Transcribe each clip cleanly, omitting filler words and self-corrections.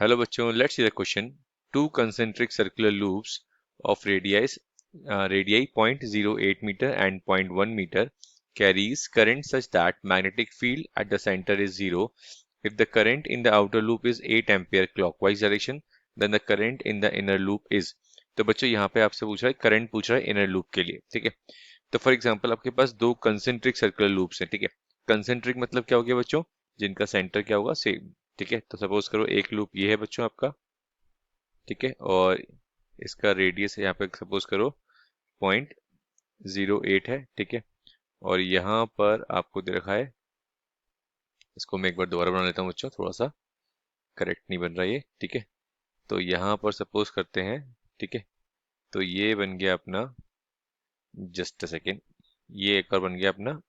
Hello बच्चों, let's see the question. Two concentric circular loops of radii 0.08 meter and 0.1 meter carries current such that magnetic field at the center is zero. If the current in the outer loop is 8 ampere clockwise direction, then the current in the inner loop is. तो बच्चों यहाँ पे आपसे पूछ रहा है current पूछ रहा है इनर लूप के लिए, ठीक है। तो फॉर एग्जांपल आपके पास दो कंसेंट्रिक सर्कुलर लूप्स हैं, ठीक है। कंसेंट्रिक मतलब क्या हो गया बच्चों, जिनका सेंटर क्या होगा सेम, ठीक है। तो सपोज करो एक लूप ये है बच्चों आपका, ठीक है, और इसका रेडियस यहाँ पे सपोज करो 0.08 है, ठीक है। और यहाँ पर आपको दे रखा है, इसको मैं एक बार दोबारा बना लेता हूँ बच्चों, थोड़ा सा करेक्ट नहीं बन रहा ये, ठीक है। तो यहाँ पर सपोज करते हैं, ठीक है। तो ये बन गया अपना, जस्ट अ सेकेंड, ये एक और बन गया अपना,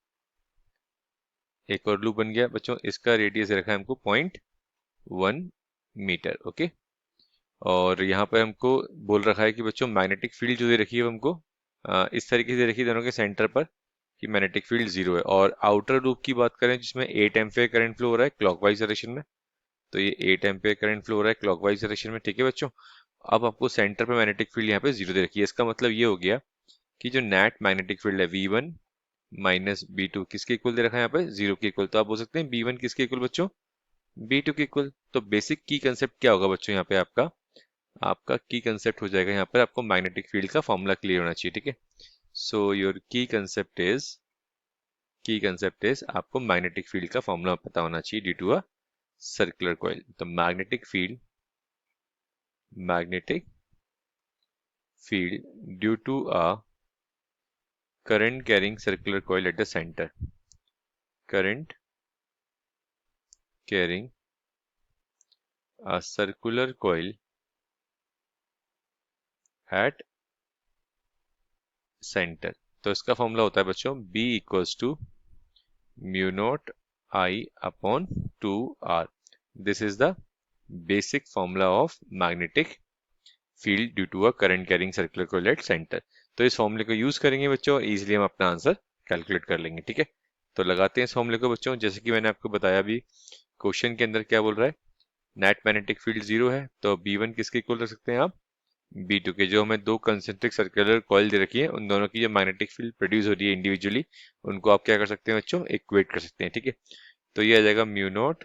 एक और लूप बन गया बच्चों। इसका रेडियस रखा है हमको 0.1 मीटर, ओके। और यहाँ पर हमको बोल रखा है कि बच्चों मैग्नेटिक फील्ड जो दे रखी है वो हमको इस तरीके से रखी है दोनों के सेंटर पर कि मैग्नेटिक फील्ड जीरो है। और आउटर लूप की बात करें जिसमें 8 एम्पियर करंट फ्लो हो रहा है क्लॉकवाइज डायरेक्शन में, तो ये 8 एम्पियर करंट फ्लो हो रहा है क्लॉकवाइज डायरेक्शन में, ठीक है बच्चों। अब आपको सेंटर पर मैग्नेटिक फील्ड यहाँ पे जीरो दे रखी है। इसका मतलब ये हो गया कि जो नेट मैग्नेटिक फील्ड है V1 माइनस B2 किसके इक्वल दे रखा है यहाँ पे, जीरो के इक्वल। तो आप बोल सकते हैं B1 किसके इक्वल बच्चों, B2 के इक्वल। तो बेसिक की कंसेप्ट क्या होगा बच्चों, यहाँ पे आपका आपका की कंसेप्ट हो जाएगा, यहाँ पर आपको मैग्नेटिक फील्ड का फॉर्मूला क्लियर होना चाहिए, ठीक है। So your key concept is आपको मैग्नेटिक फील्ड का फॉर्मूला पता होना चाहिए due to a circular coil. तो magnetic field due to a current carrying circular coil at the center, current carrying a circular coil at center। तो इसका formula होता है बच्चों B equals to mu naught I upon 2R। This is the basic formula of magnetic field due to a current carrying circular coil at centre. तो इस फॉर्मूले को use करेंगे बच्चों और इजीली हम अपना आंसर कैलकुलेट कर लेंगे, ठीक है। तो लगाते हैं इस फॉर्मूले को बच्चों, जैसे कि मैंने आपको बताया अभी क्वेश्चन के अंदर क्या बोल रहा है, नेट मैग्नेटिक फील्ड जीरो है, तो B1 किसके इक्वल रख सकते हैं आप, B2 के। जो हमें दो कंसेंट्रिक सर्कुलर कॉइल दे रखी है उन दोनों की जो मैग्नेटिक फील्ड प्रोड्यूस हो रही है इंडिविजुअली, उनको आप क्या कर सकते हैं बच्चों, इक्वेट कर सकते हैं, ठीक है। तो ये आ जाएगा mu naught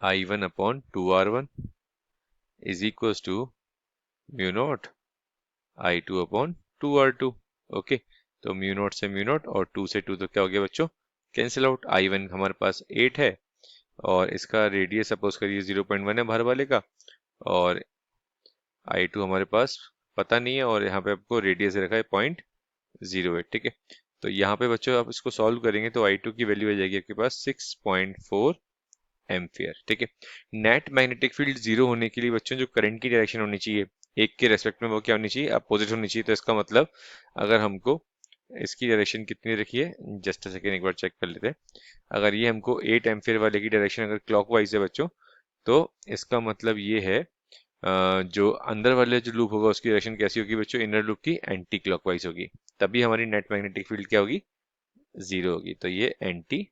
I1 upon 2R1 is equals to mu naught I2 upon 2R2, okay. तो म्यू नॉट से म्यू नॉट और 2 से 2 तो क्या हो गया बच्चों, कैंसिल आउट। I1 हमारे पास 8 है और इसका रेडियस सपोज करिए 0.1 है बाहर वाले का, और I2 हमारे पास पता नहीं है, और यहाँ पे आपको रेडियस रखा है 0.08, ठीक है। तो यहाँ पे बच्चों आप इसको सॉल्व करेंगे तो I2 की वैल्यू आ जाएगी आपके पास 6.4 एम्पियर, ठीक है। नेट मैग्नेटिक फील्ड जीरो होने के लिए बच्चों जो करंट की डायरेक्शन होनी चाहिए एक के रेस्पेक्ट में वो क्या होनी चाहिए, अपोजिट होनी चाहिए। तो इसका मतलब अगर हमको इसकी डायरेक्शन कितनी रखी है, जस्ट अ सेकेंड एक बार चेक कर लेते हैं। अगर ये हमको 8 एम्पियर वाले की डायरेक्शन अगर क्लॉकवाइज है बच्चों, तो इसका मतलब ये है जो अंदर वाले जो लूप होगा उसकी डायरेक्शन कैसी होगी बच्चों, इनर लूप की एंटी क्लॉकवाइज होगी, तभी हमारी नेट मैग्नेटिक फील्ड क्या होगी, जीरो होगी। तो ये एंटी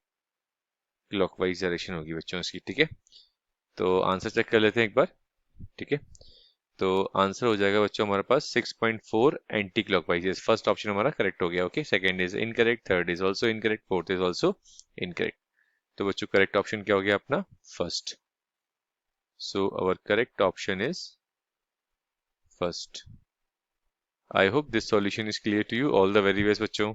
क्लॉकवाइज डायरेक्शन होगी बच्चों इसकी, ठीक है। तो आंसर चेक कर लेते हैं एक बार, ठीक है। तो आंसर हो जाएगा बच्चों हमारे पास 6.4 एंटी क्लॉकवाइज। फर्स्ट ऑप्शन हमारा करेक्ट हो गया, okay. Second is incorrect, third is also incorrect, fourth is also incorrect. तो बच्चों करेक्ट ऑप्शन क्या हो गया अपना, first. So our correct option is first. I hope this solution is clear to you. All the very best बच्चों।